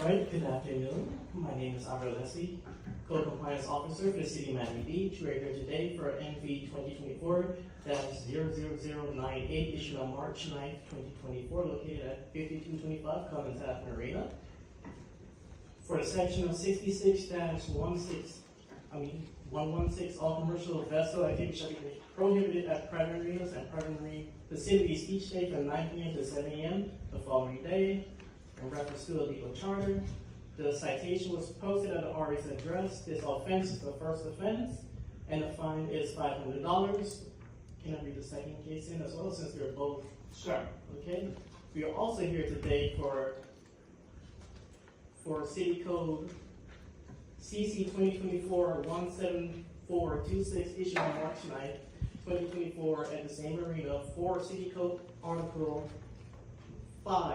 right, good afternoon. My name is Amber Leslie, Code Compliance Officer for the City of Miami Beach. We're here today for NV 2024-00098, issued on March 9th, 2024, located at 5225 Commons Ave Marina. For the section of 116, all commercial vessel activity shall be prohibited at private marinas and private marine facilities each day from 9 p.m. to 7 a.m. the following day. In reference to a legal charter, the citation was posted at the RA's address. This offense is the first offense, and the fine is $500. Can I read the second case in as well, since they're both? Sure. Okay. We are also here today for City Code CC 2024-17426, issued on March 9th, 2024, at the same arena for City Code Article 5.